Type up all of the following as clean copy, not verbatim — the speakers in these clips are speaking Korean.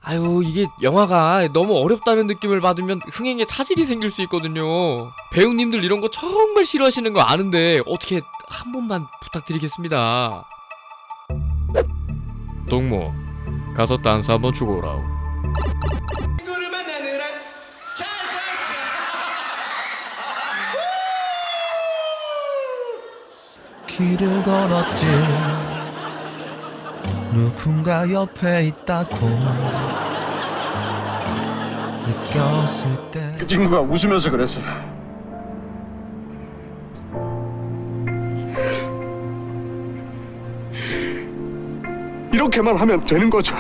아유, 이게 영화가 너무 어렵다는 느낌을 받으면 흥행에 차질이 생길 수 있거든요. 배우님들 이런 거 정말 싫어하시는 거 아는데 어떻게 한 번만 부탁드리겠습니다. 동무, 가서 딴스 한번 주고 오라오. 친구를 만나느라 길을 걸었지. 누군가 옆에 있다고 느꼈을 때 그 친구가 웃으면서 그랬어. 이렇게만 하면 되는 거죠.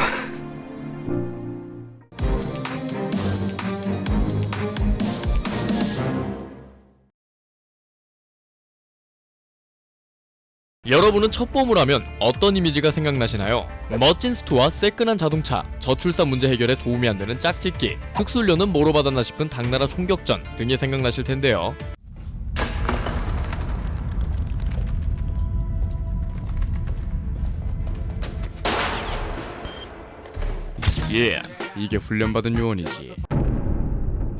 여러분은 첩보물 하면 어떤 이미지가 생각나시나요? 멋진 스토와 새끈한 자동차, 저출산 문제 해결에 도움이 안 되는 짝짓기, 특수훈련은 뭐로 받았나 싶은 당나라 총격전 등이 생각나실 텐데요. 이게 훈련받은 요원이지.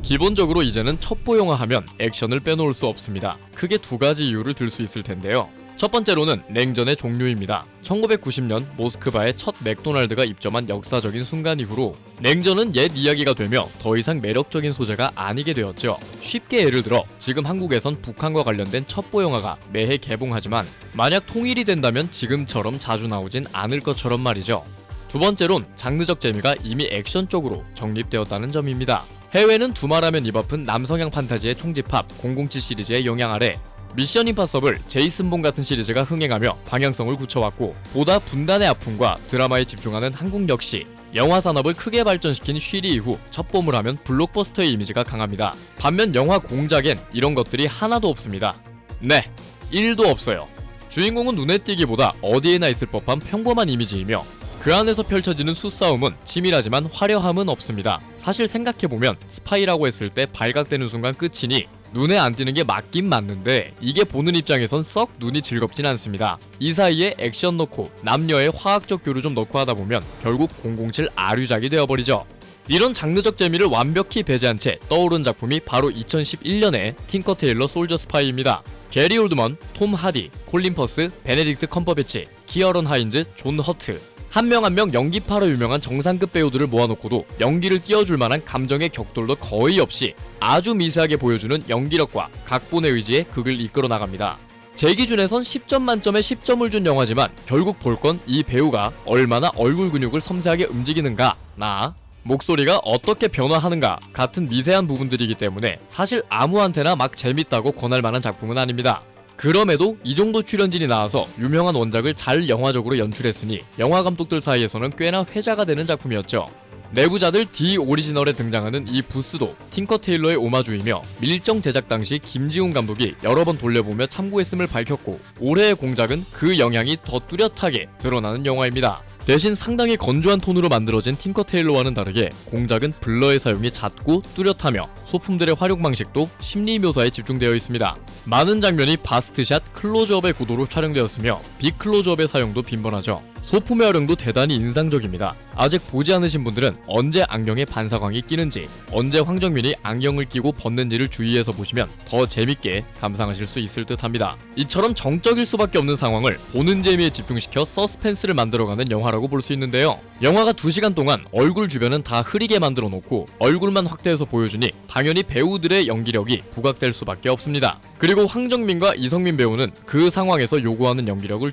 기본적으로 이제는 첩보 영화 하면 액션을 빼놓을 수 없습니다. 크게 두 가지 이유를 들 수 있을 텐데요. 첫 번째로는 냉전의 종료입니다. 1990년 모스크바에 첫 맥도날드가 입점한 역사적인 순간 이후로 냉전은 옛 이야기가 되며 더 이상 매력적인 소재가 아니게 되었죠. 쉽게 예를 들어 지금 한국에선 북한과 관련된 첩보 영화가 매해 개봉하지만 만약 통일이 된다면 지금처럼 자주 나오진 않을 것처럼 말이죠. 두 번째론 장르적 재미가 이미 액션 쪽으로 정립되었다는 점입니다. 해외는 두말하면 입 아픈 남성향 판타지의 총집합 007 시리즈의 영향 아래 미션 임파서블, 제이슨 본 같은 시리즈가 흥행하며 방향성을 굳혀왔고 보다 분단의 아픔과 드라마에 집중하는 한국 역시 영화 산업을 크게 발전시킨 쉬리 이후 첩보물 하면 블록버스터의 이미지가 강합니다. 반면 영화 공작엔 이런 것들이 하나도 없습니다. 네, 1도 없어요. 주인공은 눈에 띄기보다 어디에나 있을 법한 평범한 이미지이며 그 안에서 펼쳐지는 수싸움은 치밀하지만 화려함은 없습니다. 사실 생각해보면 스파이라고 했을 때 발각되는 순간 끝이니 눈에 안 띄는 게 맞긴 맞는데 이게 보는 입장에선 썩 눈이 즐겁진 않습니다. 이 사이에 액션 넣고 남녀의 화학적 교류 좀 넣고 하다 보면 결국 007 아류작이 되어버리죠. 이런 장르적 재미를 완벽히 배제한 채 떠오른 작품이 바로 2011년의 틴커 테일러 솔저 스파이입니다. 게리 올드먼, 톰 하디, 콜린 퍼스, 베네딕트 컴버배치, 키어런 하인즈, 존 허트 한 명 한 명 연기파로 유명한 정상급 배우들을 모아놓고도 연기를 띄워줄 만한 감정의 격돌도 거의 없이 아주 미세하게 보여주는 연기력과 각본의 의지에 극을 이끌어 나갑니다. 제 기준에선 10점 만점에 10점을 준 영화지만 결국 볼 건 이 배우가 얼마나 얼굴 근육을 섬세하게 움직이는가 나 목소리가 어떻게 변화하는가 같은 미세한 부분들이기 때문에 사실 아무한테나 막 재밌다고 권할 만한 작품은 아닙니다. 그럼에도 이 정도 출연진이 나와서 유명한 원작을 잘 영화적으로 연출했으니 영화 감독들 사이에서는 꽤나 회자가 되는 작품이었죠. 내부자들 D 오리지널에 등장하는 이 부스도 틴커 테일러의 오마주이며 밀정 제작 당시 김지훈 감독이 여러 번 돌려보며 참고했음을 밝혔고 올해의 공작은 그 영향이 더 뚜렷하게 드러나는 영화입니다. 대신 상당히 건조한 톤으로 만들어진 틴커 테일러와는 다르게 공작은 블러의 사용이 잦고 뚜렷하며 소품들의 활용 방식도 심리 묘사에 집중되어 있습니다. 많은 장면이 바스트샷, 클로즈업의 구도로 촬영되었으며 빅클로즈업의 사용도 빈번하죠. 소품의 활용도 대단히 인상적입니다. 아직 보지 않으신 분들은 언제 안경에 반사광이 끼는지, 언제 황정민이 안경을 끼고 벗는지를 주의해서 보시면 더 재밌게 감상하실 수 있을 듯 합니다. 이처럼 정적일 수밖에 없는 상황을 보는 재미에 집중시켜 서스펜스를 만들어가는 영화라고 볼 수 있는데요. 영화가 2시간 동안 얼굴 주변은 다 흐리게 만들어 놓고 얼굴만 확대해서 보여주니 당연히 배우들의 연기력이 부각될 수밖에 없습니다. 그리고 황정민과 이성민 배우는 그 상황에서 요구하는 연기력을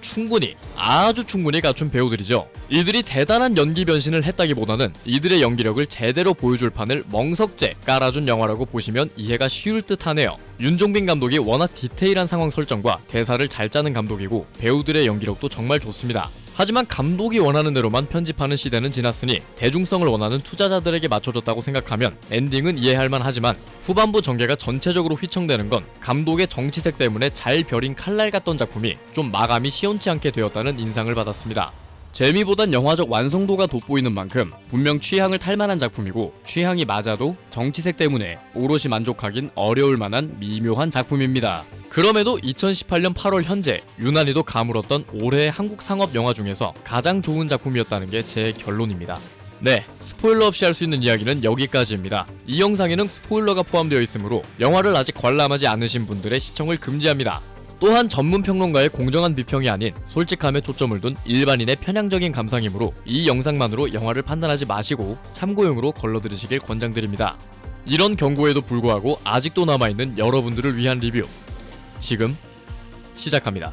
아주 충분히 갖춘 배우들이죠. 이들이 대단한 연기 변신을 했다기보다는 이들의 연기력을 제대로 보여줄 판을 멍석째 깔아준 영화라고 보시면 이해가 쉬울 듯 하네요. 윤종빈 감독이 워낙 디테일한 상황 설정과 대사를 잘 짜는 감독이고 배우들의 연기력도 정말 좋습니다. 하지만 감독이 원하는 대로만 편집하는 시대는 지났으니 대중성을 원하는 투자자들에게 맞춰줬다고 생각하면 엔딩은 이해할만 하지만 후반부 전개가 전체적으로 휘청되는 건 감독의 정치색 때문에 잘 벼린 칼날 같던 작품이 좀 마감이 시원치 않게 되었다는 인상을 받았습니다. 재미보단 영화적 완성도가 돋보이는 만큼 분명 취향을 탈만한 작품이고 취향이 맞아도 정치색 때문에 오롯이 만족하긴 어려울 만한 미묘한 작품입니다. 그럼에도 2018년 8월 현재 유난히도 가물었던 올해의 한국 상업 영화 중에서 가장 좋은 작품이었다는 게 제 결론입니다. 네, 스포일러 없이 할 수 있는 이야기는 여기까지입니다. 이 영상에는 스포일러가 포함되어 있으므로 영화를 아직 관람하지 않으신 분들의 시청을 금지합니다. 또한 전문 평론가의 공정한 비평이 아닌 솔직함에 초점을 둔 일반인의 편향적인 감상이므로 이 영상만으로 영화를 판단하지 마시고 참고용으로 걸러들으시길 권장드립니다. 이런 경고에도 불구하고 아직도 남아있는 여러분들을 위한 리뷰 지금 시작합니다.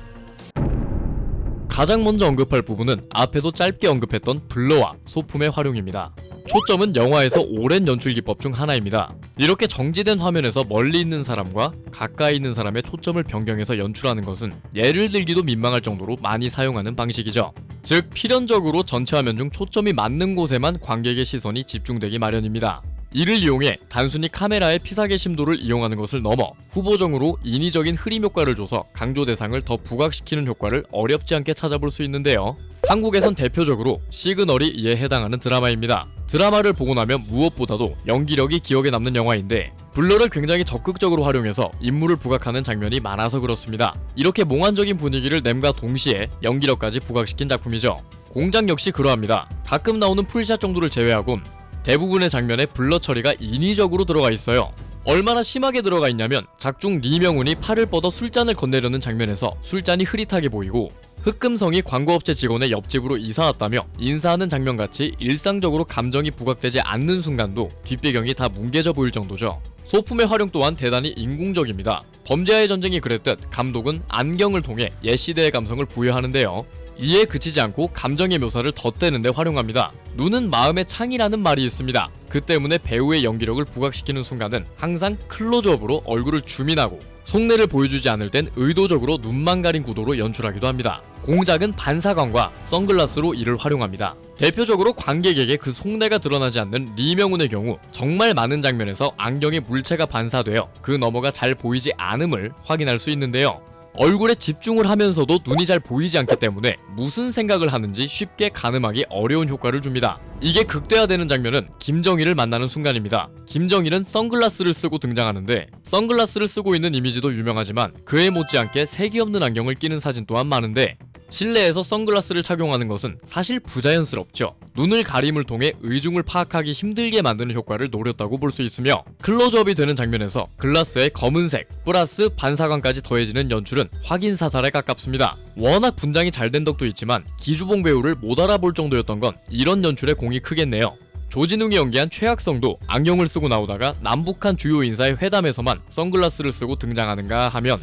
가장 먼저 언급할 부분은 앞에도 짧게 언급했던 블러와 소품의 활용입니다. 초점은 영화에서 오랜 연출 기법 중 하나입니다. 이렇게 정지된 화면에서 멀리 있는 사람과 가까이 있는 사람의 초점을 변경해서 연출하는 것은 예를 들기도 민망할 정도로 많이 사용하는 방식이죠. 즉 필연적으로 전체 화면 중 초점이 맞는 곳에만 관객의 시선이 집중되기 마련입니다. 이를 이용해 단순히 카메라의 피사계 심도를 이용하는 것을 넘어 후보적으로 인위적인 흐림 효과를 줘서 강조 대상을 더 부각시키는 효과를 어렵지 않게 찾아볼 수 있는데요. 한국에선 대표적으로 시그널이 이에 해당하는 드라마입니다. 드라마를 보고 나면 무엇보다도 연기력이 기억에 남는 영화인데 블러를 굉장히 적극적으로 활용해서 인물을 부각하는 장면이 많아서 그렇습니다. 이렇게 몽환적인 분위기를 nem과 동시에 연기력까지 부각시킨 작품이죠. 공작 역시 그러합니다. 가끔 나오는 풀샷 정도를 제외하곤 대부분의 장면에 블러 처리가 인위적으로 들어가 있어요. 얼마나 심하게 들어가 있냐면 작중 리명훈이 팔을 뻗어 술잔을 건네려는 장면에서 술잔이 흐릿하게 보이고 흑금성이 광고업체 직원의 옆집으로 이사 왔다며 인사하는 장면같이 일상적으로 감정이 부각되지 않는 순간도 뒷배경이 다 뭉개져 보일 정도죠. 소품의 활용 또한 대단히 인공적입니다. 범죄와의 전쟁이 그랬듯 감독은 안경을 통해 옛 시대의 감성을 부여하는데요. 이에 그치지 않고 감정의 묘사를 덧대는 데 활용합니다. 눈은 마음의 창이라는 말이 있습니다. 그 때문에 배우의 연기력을 부각시키는 순간은 항상 클로즈업으로 얼굴을 줌인하고 속내를 보여주지 않을 땐 의도적으로 눈만 가린 구도로 연출하기도 합니다. 공작은 반사광과 선글라스로 이를 활용합니다. 대표적으로 관객에게 그 속내가 드러나지 않는 리명훈의 경우 정말 많은 장면에서 안경에 물체가 반사되어 그 너머가 잘 보이지 않음을 확인할 수 있는데요. 얼굴에 집중을 하면서도 눈이 잘 보이지 않기 때문에 무슨 생각을 하는지 쉽게 가늠하기 어려운 효과를 줍니다. 이게 극대화되는 장면은 김정일을 만나는 순간입니다. 김정일은 선글라스를 쓰고 등장하는데 선글라스를 쓰고 있는 이미지도 유명하지만 그에 못지않게 색이 없는 안경을 끼는 사진 또한 많은데 실내에서 선글라스를 착용하는 것은 사실 부자연스럽죠. 눈을 가림을 통해 의중을 파악하기 힘들게 만드는 효과를 노렸다고 볼 수 있으며 클로즈업이 되는 장면에서 글라스에 검은색 플러스 반사광까지 더해지는 연출은 확인 사살에 가깝습니다. 워낙 분장이 잘 된 덕도 있지만 기주봉 배우를 못 알아볼 정도였던 건 이런 연출에 공이 크겠네요. 조진웅이 연기한 최학성도 안경을 쓰고 나오다가 남북한 주요 인사의 회담에서만 선글라스를 쓰고 등장하는가 하면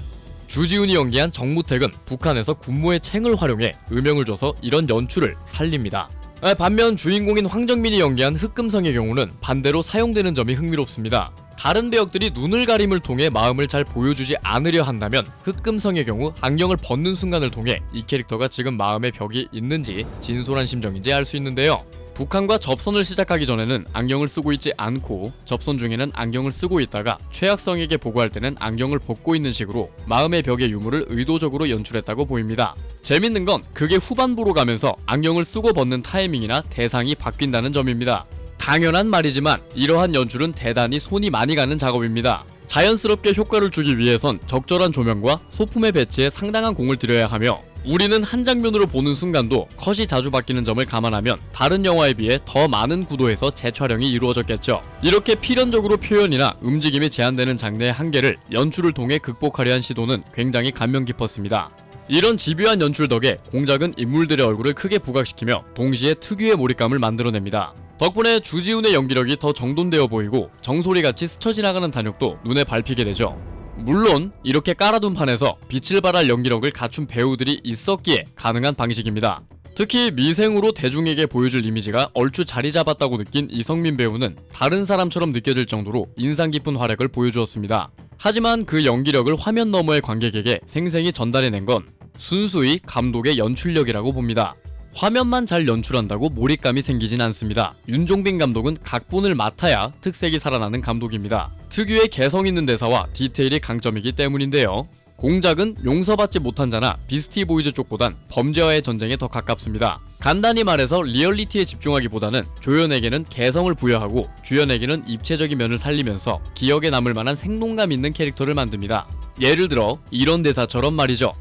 주지훈이 연기한 정무택은 북한에서 군무의 챙을 활용해 음영을 줘서 이런 연출을 살립니다. 반면 주인공인 황정민이 연기한 흑금성의 경우는 반대로 사용되는 점이 흥미롭습니다. 다른 배역들이 눈을 가림을 통해 마음을 잘 보여주지 않으려 한다면 흑금성의 경우 안경을 벗는 순간을 통해 이 캐릭터가 지금 마음의 벽이 있는지 진솔한 심정인지 알 수 있는데요. 북한과 접선을 시작하기 전에는 안경을 쓰고 있지 않고 접선 중에는 안경을 쓰고 있다가 최학성에게 보고할 때는 안경을 벗고 있는 식으로 마음의 벽의 유무를 의도적으로 연출했다고 보입니다. 재밌는 건 그게 후반부로 가면서 안경을 쓰고 벗는 타이밍이나 대상이 바뀐다는 점입니다. 당연한 말이지만 이러한 연출은 대단히 손이 많이 가는 작업입니다. 자연스럽게 효과를 주기 위해선 적절한 조명과 소품의 배치에 상당한 공을 들여야 하며 우리는 한 장면으로 보는 순간도 컷이 자주 바뀌는 점을 감안하면 다른 영화에 비해 더 많은 구도에서 재촬영이 이루어졌겠죠. 이렇게 필연적으로 표현이나 움직임이 제한되는 장르의 한계를 연출을 통해 극복하려 한 시도는 굉장히 감명 깊었습니다. 이런 집요한 연출 덕에 공작은 인물들의 얼굴을 크게 부각시키며 동시에 특유의 몰입감을 만들어냅니다. 덕분에 주지훈의 연기력이 더 정돈되어 보이고 정소리같이 스쳐 지나가는 단역도 눈에 밟히게 되죠. 물론 이렇게 깔아둔 판에서 빛을 발할 연기력을 갖춘 배우들이 있었기에 가능한 방식입니다. 특히 미생으로 대중에게 보여줄 이미지가 얼추 자리 잡았다고 느낀 이성민 배우는 다른 사람처럼 느껴질 정도로 인상 깊은 활약을 보여주었습니다. 하지만 그 연기력을 화면 너머의 관객에게 생생히 전달해낸 건 순수히 감독의 연출력이라고 봅니다. 화면만 잘 연출한다고 몰입감이 생기진 않습니다. 윤종빈 감독은 각본을 맡아야 특색이 살아나는 감독입니다. 특유의 개성 있는 대사와 디테일이 강점이기 때문인데요. 공작은 용서받지 못한 자나 비스티 보이즈 쪽보단 범죄와의 전쟁에 더 가깝습니다. 간단히 말해서 리얼리티에 집중하기보다는 조연에게는 개성을 부여하고 주연에게는 입체적인 면을 살리면서 기억에 남을 만한 생동감 있는 캐릭터를 만듭니다. 예를 들어 이런 대사처럼 말이죠.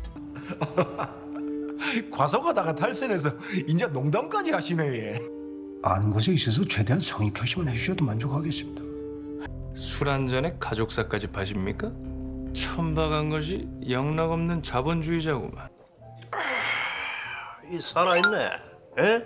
과속하다가 탈선해서 이제 농담까지 하시네. 아는 것에 있어서 최대한 성의 표시만 해주셔도 만족하겠습니다. 술 한 잔에 가족사까지 파십니까? 천박한 것이 영락없는 자본주의자구만. 이 살아있네. 에?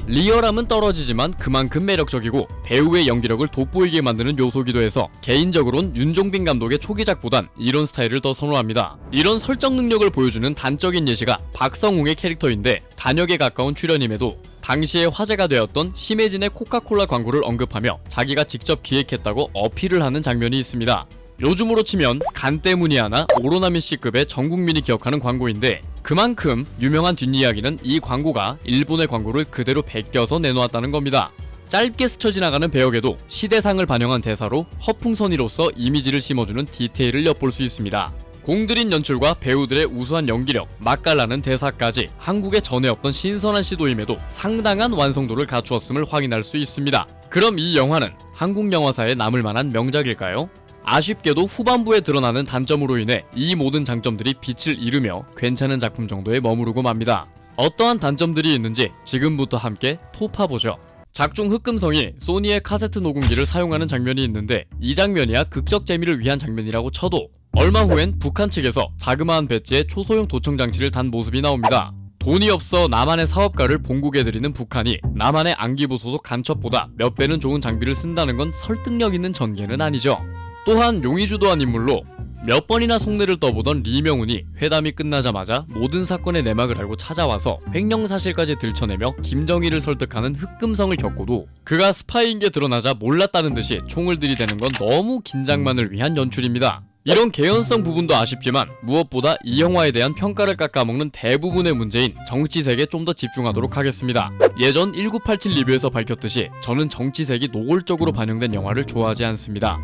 리얼함은 떨어지지만 그만큼 매력적이고 배우의 연기력을 돋보이게 만드는 요소기도 해서 개인적으론 윤종빈 감독의 초기작보단 이런 스타일을 더 선호합니다. 이런 설정 능력을 보여주는 단적인 예시가 박성웅의 캐릭터인데 단역에 가까운 출연임에도 당시에 화제가 되었던 심혜진의 코카콜라 광고를 언급하며 자기가 직접 기획했다고 어필을 하는 장면이 있습니다. 요즘으로 치면 간 때문이 하나 오로나민 C급의 전 국민이 기억하는 광고인데 그만큼 유명한 뒷이야기는 이 광고가 일본의 광고를 그대로 베껴서 내놓았다는 겁니다. 짧게 스쳐 지나가는 배역에도 시대상을 반영한 대사로 허풍선이로서 이미지를 심어주는 디테일을 엿볼 수 있습니다. 공들인 연출과 배우들의 우수한 연기력, 맛깔나는 대사까지 한국에 전에 없던 신선한 시도임에도 상당한 완성도를 갖추었음을 확인할 수 있습니다. 그럼 이 영화는 한국 영화사에 남을 만한 명작일까요? 아쉽게도 후반부에 드러나는 단점으로 인해 이 모든 장점들이 빛을 잃으며 괜찮은 작품 정도에 머무르고 맙니다. 어떠한 단점들이 있는지 지금부터 함께 톱파보죠. 작중 흑금성이 소니의 카세트 녹음기를 사용하는 장면이 있는데 이 장면이야 극적 재미를 위한 장면이라고 쳐도 얼마 후엔 북한 측에서 자그마한 배지에 초소형 도청 장치를 단 모습이 나옵니다. 돈이 없어 남한의 사업가를 본국에들이는 북한이 남한의 안기부 소속 간첩보다 몇 배는 좋은 장비를 쓴다는 건 설득력 있는 전개는 아니죠. 또한 용이 주도한 인물로 몇 번이나 속내를 떠보던 리명훈이 회담이 끝나자마자 모든 사건의 내막을 알고 찾아와서 횡령사실까지 들춰내며 김정일을 설득하는 흑금성을 겪고도 그가 스파이인 게 드러나자 몰랐다는 듯이 총을 들이대는 건 너무 긴장만을 위한 연출입니다. 이런 개연성 부분도 아쉽지만 무엇보다 이 영화에 대한 평가를 깎아먹는 대부분의 문제인 정치색에 좀 더 집중하도록 하겠습니다. 예전 1987 리뷰에서 밝혔듯이 저는 정치색이 노골적으로 반영된 영화를 좋아하지 않습니다.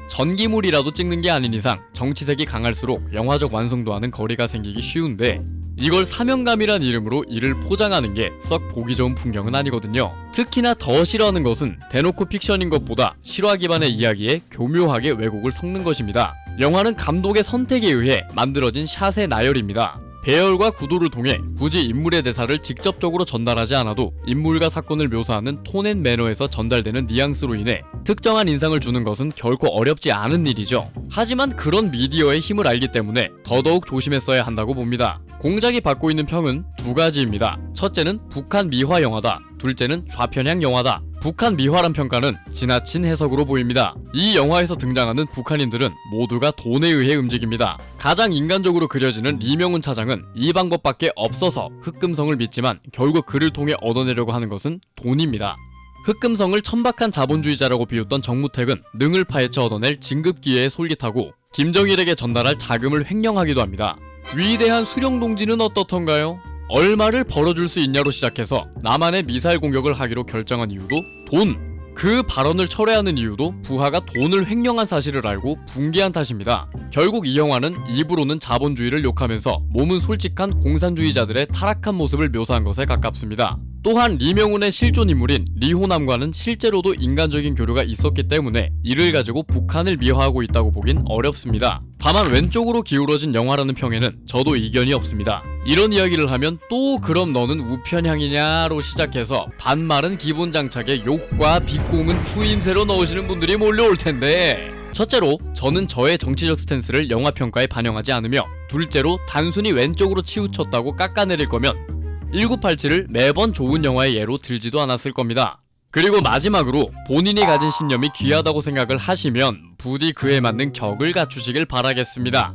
전기물이라도 찍는 게 아닌 이상 정치색이 강할수록 영화적 완성도와는 거리가 생기기 쉬운데 이걸 사명감이란 이름으로 이를 포장하는 게 썩 보기 좋은 풍경은 아니거든요. 특히나 더 싫어하는 것은 대놓고 픽션인 것보다 실화 기반의 이야기에 교묘하게 왜곡을 섞는 것입니다. 영화는 감독의 선택에 의해 만들어진 샷의 나열입니다. 배열과 구도를 통해 굳이 인물의 대사를 직접적으로 전달하지 않아도 인물과 사건을 묘사하는 톤 앤 매너에서 전달되는 뉘앙스로 인해 특정한 인상을 주는 것은 결코 어렵지 않은 일이죠. 하지만 그런 미디어의 힘을 알기 때문에 더더욱 조심했어야 한다고 봅니다. 공작이 받고 있는 평은 두 가지입니다. 첫째는 북한 미화 영화다. 둘째는 좌편향 영화다. 북한 미화란 평가는 지나친 해석으로 보입니다. 이 영화에서 등장하는 북한인들은 모두가 돈에 의해 움직입니다. 가장 인간적으로 그려지는 리명훈 차장은 이 방법밖에 없어서 흑금성을 믿지만 결국 그를 통해 얻어내려고 하는 것은 돈입니다. 흑금성을 천박한 자본주의자라고 비웃던 정무택은 능을 파헤쳐 얻어낼 진급기회에 솔깃하고 김정일에게 전달할 자금을 횡령하기도 합니다. 위대한 수령동지는 어떻던가요? 얼마를 벌어줄 수 있냐로 시작해서 남한에 미사일 공격을 하기로 결정한 이유도 돈! 그 발언을 철회하는 이유도 부하가 돈을 횡령한 사실을 알고 붕괴한 탓입니다. 결국 이 영화는 입으로는 자본주의를 욕하면서 몸은 솔직한 공산주의자들의 타락한 모습을 묘사한 것에 가깝습니다. 또한 리명훈의 실존 인물인 리호남과는 실제로도 인간적인 교류가 있었기 때문에 이를 가지고 북한을 미화하고 있다고 보긴 어렵습니다. 다만 왼쪽으로 기울어진 영화라는 평에는 저도 이견이 없습니다. 이런 이야기를 하면 또 그럼 너는 우편향이냐로 시작해서 반말은 기본 장착에 욕과 비꼬음은 추임새로 넣으시는 분들이 몰려올 텐데 첫째로 저는 저의 정치적 스탠스를 영화평가에 반영하지 않으며 둘째로 단순히 왼쪽으로 치우쳤다고 깎아내릴 거면 1987을 매번 좋은 영화의 예로 들지도 않았을 겁니다. 그리고 마지막으로 본인이 가진 신념이 귀하다고 생각을 하시면 부디 그에 맞는 격을 갖추시길 바라겠습니다.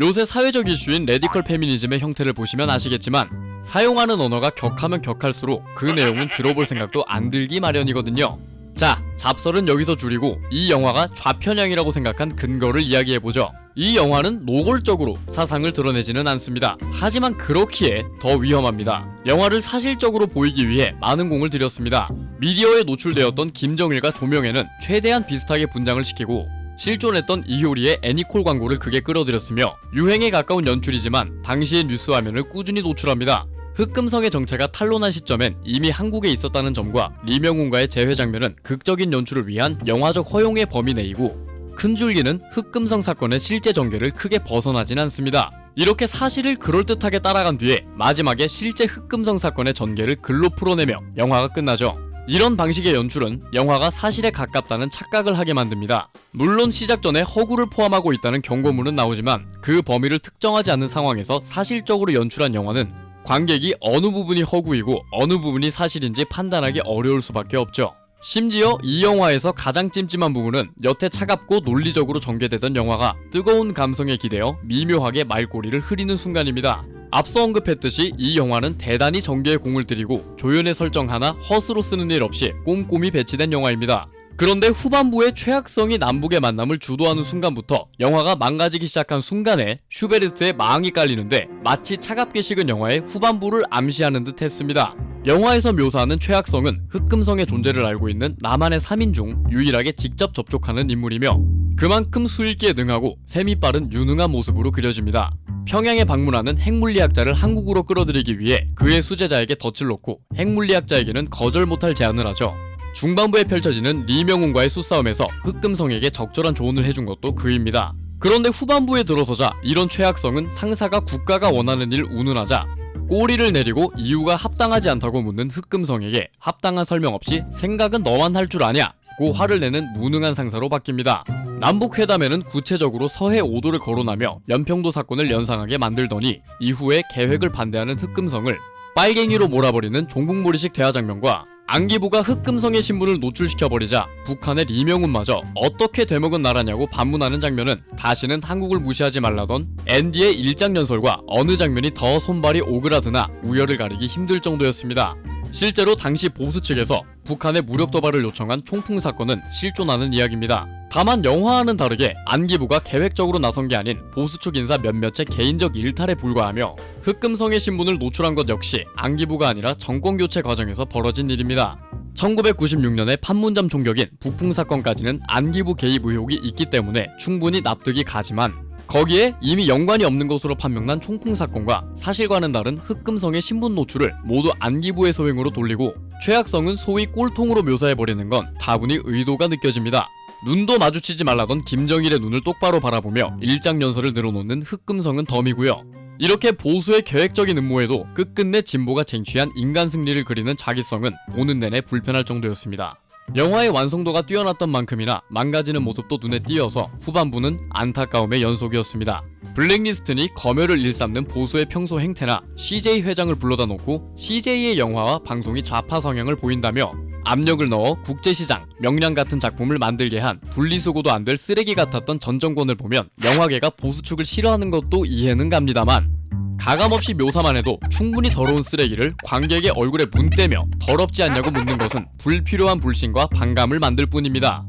요새 사회적 이슈인 레디컬 페미니즘의 형태를 보시면 아시겠지만 사용하는 언어가 격하면 격할수록 그 내용은 들어볼 생각도 안 들기 마련이거든요. 자, 잡설은 여기서 줄이고 이 영화가 좌편향이라고 생각한 근거를 이야기해보죠. 이 영화는 노골적으로 사상을 드러내지는 않습니다. 하지만 그렇기에 더 위험합니다. 영화를 사실적으로 보이기 위해 많은 공을 들였습니다. 미디어에 노출되었던 김정일과 조명애는 최대한 비슷하게 분장을 시키고 실존했던 이효리의 애니콜 광고를 극에 끌어들였으며 유행에 가까운 연출이지만 당시의 뉴스 화면을 꾸준히 노출합니다. 흑금성의 정체가 탄로난 시점엔 이미 한국에 있었다는 점과 리명훈과의 재회 장면은 극적인 연출을 위한 영화적 허용의 범위 내이고 큰 줄기는 흑금성 사건의 실제 전개를 크게 벗어나진 않습니다. 이렇게 사실을 그럴듯하게 따라간 뒤에 마지막에 실제 흑금성 사건의 전개를 글로 풀어내며 영화가 끝나죠. 이런 방식의 연출은 영화가 사실에 가깝다는 착각을 하게 만듭니다. 물론 시작 전에 허구를 포함하고 있다는 경고문은 나오지만 그 범위를 특정하지 않는 상황에서 사실적으로 연출한 영화는 관객이 어느 부분이 허구이고 어느 부분이 사실인지 판단하기 어려울 수밖에 없죠. 심지어 이 영화에서 가장 찜찜한 부분은 여태 차갑고 논리적으로 전개되던 영화가 뜨거운 감성에 기대어 미묘하게 말꼬리를 흐리는 순간입니다. 앞서 언급했듯이 이 영화는 대단히 전개에 공을 들이고 조연의 설정 하나 허스로 쓰는 일 없이 꼼꼼히 배치된 영화입니다. 그런데 후반부의 최악성이 남북의 만남을 주도하는 순간부터 영화가 망가지기 시작한 순간에 슈베르트의 망이 깔리는데 마치 차갑게 식은 영화의 후반부를 암시하는 듯 했습니다. 영화에서 묘사하는 최악성은 흑금성의 존재를 알고 있는 남한의 3인 중 유일하게 직접 접촉하는 인물이며 그만큼 수읽기에 능하고 셈이 빠른 유능한 모습으로 그려집니다. 평양에 방문하는 핵물리학자를 한국으로 끌어들이기 위해 그의 수제자에게 덫을 놓고 핵물리학자에게는 거절 못할 제안을 하죠. 중반부에 펼쳐지는 리명훈과의 수싸움에서 흑금성에게 적절한 조언을 해준 것도 그입니다. 그런데 후반부에 들어서자 이런 최악성은 상사가 국가가 원하는 일 운운하자 꼬리를 내리고 이유가 합당하지 않다고 묻는 흑금성에게 합당한 설명 없이 생각은 너만 할 줄 아냐? 고 화를 내는 무능한 상사로 바뀝니다. 남북회담에는 구체적으로 서해 5도를 거론하며 연평도 사건을 연상하게 만들더니 이후에 계획을 반대하는 흑금성을 빨갱이로 몰아버리는 종북몰이식 대화 장면과 안기부가 흑금성의 신분을 노출시켜버리자 북한의 리명훈마저 어떻게 되먹은 나라냐고 반문하는 장면은 다시는 한국을 무시하지 말라던 앤디의 일장연설과 어느 장면이 더 손발이 오그라드나 우열을 가리기 힘들 정도였습니다. 실제로 당시 보수 측에서 북한의 무력 도발을 요청한 총풍 사건은 실존하는 이야기입니다. 다만 영화와는 다르게 안기부가 계획적으로 나선 게 아닌 보수 측 인사 몇몇의 개인적 일탈에 불과하며 흑금성의 신분을 노출한 것 역시 안기부가 아니라 정권교체 과정에서 벌어진 일입니다. 1996년에 판문점 총격인 북풍 사건까지는 안기부 개입 의혹이 있기 때문에 충분히 납득이 가지만 거기에 이미 연관이 없는 것으로 판명난 총풍 사건과 사실과는 다른 흑금성의 신분 노출을 모두 안기부의 소행으로 돌리고 최악성은 소위 꼴통으로 묘사해버리는 건 다분히 의도가 느껴집니다. 눈도 마주치지 말라던 김정일의 눈을 똑바로 바라보며 일장연설을 늘어놓는 흑금성은 덤이고요. 이렇게 보수의 계획적인 음모에도 끝끝내 진보가 쟁취한 인간 승리를 그리는 자기성은 보는 내내 불편할 정도였습니다. 영화의 완성도가 뛰어났던 만큼이나 망가지는 모습도 눈에 띄어서 후반부는 안타까움의 연속이었습니다. 블랙리스트니 검열을 일삼는 보수의 평소 행태나 CJ 회장을 불러다 놓고 CJ의 영화와 방송이 좌파 성향을 보인다며 압력을 넣어 국제시장, 명량 같은 작품을 만들게 한 분리수거도 안 될 쓰레기 같았던 전 정권을 보면 영화계가 보수 측을 싫어하는 것도 이해는 갑니다만 가감없이 묘사만 해도 충분히 더러운 쓰레기를 관객의 얼굴에 문대며 더럽지 않냐고 묻는 것은 불필요한 불신과 반감을 만들 뿐입니다.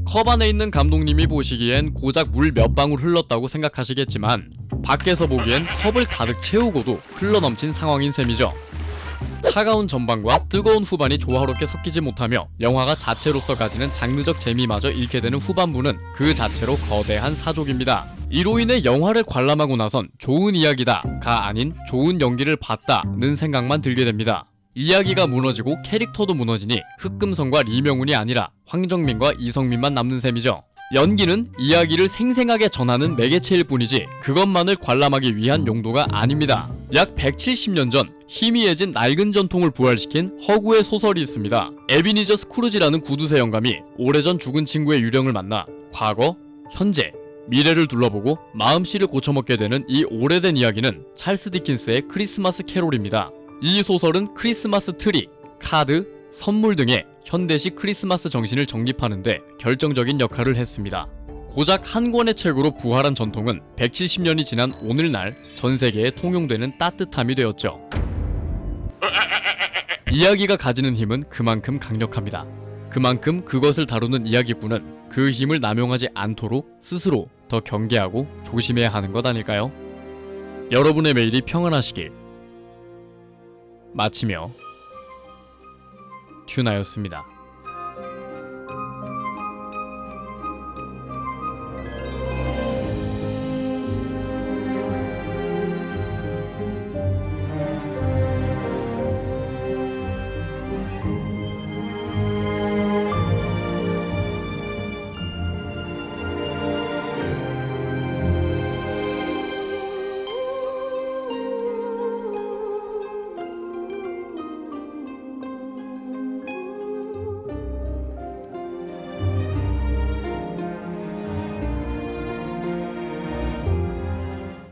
컵 안에 있는 감독님이 보시기엔 고작 물 몇 방울 흘렀다고 생각하시겠지만 밖에서 보기엔 컵을 가득 채우고도 흘러넘친 상황인 셈이죠. 차가운 전반과 뜨거운 후반이 조화롭게 섞이지 못하며 영화가 자체로서 가지는 장르적 재미마저 잃게 되는 후반부는 그 자체로 거대한 사족입니다. 이로 인해 영화를 관람하고 나선 좋은 이야기다가 아닌 좋은 연기를 봤다는 생각만 들게 됩니다. 이야기가 무너지고 캐릭터도 무너지니 흑금성과 리명훈이 아니라 황정민과 이성민만 남는 셈이죠. 연기는 이야기를 생생하게 전하는 매개체일 뿐이지 그것만을 관람하기 위한 용도가 아닙니다. 약 170년 전 희미해진 낡은 전통을 부활시킨 허구의 소설이 있습니다. 에비니저 스크루지라는 구두쇠 영감이 오래전 죽은 친구의 유령을 만나 과거, 현재, 미래를 둘러보고 마음씨를 고쳐먹게 되는 이 오래된 이야기는 찰스 디킨스의 크리스마스 캐롤입니다. 이 소설은 크리스마스 트리, 카드, 선물 등의 현대식 크리스마스 정신을 정립하는데 결정적인 역할을 했습니다. 고작 한 권의 책으로 부활한 전통은 170년이 지난 오늘날 전 세계에 통용되는 따뜻함이 되었죠. 이야기가 가지는 힘은 그만큼 강력합니다. 그만큼 그것을 다루는 이야기꾼은 그 힘을 남용하지 않도록 스스로 더 경계하고 조심해야 하는 것 아닐까요? 여러분의 매일이 평안하시길 마치며 튜나였습니다.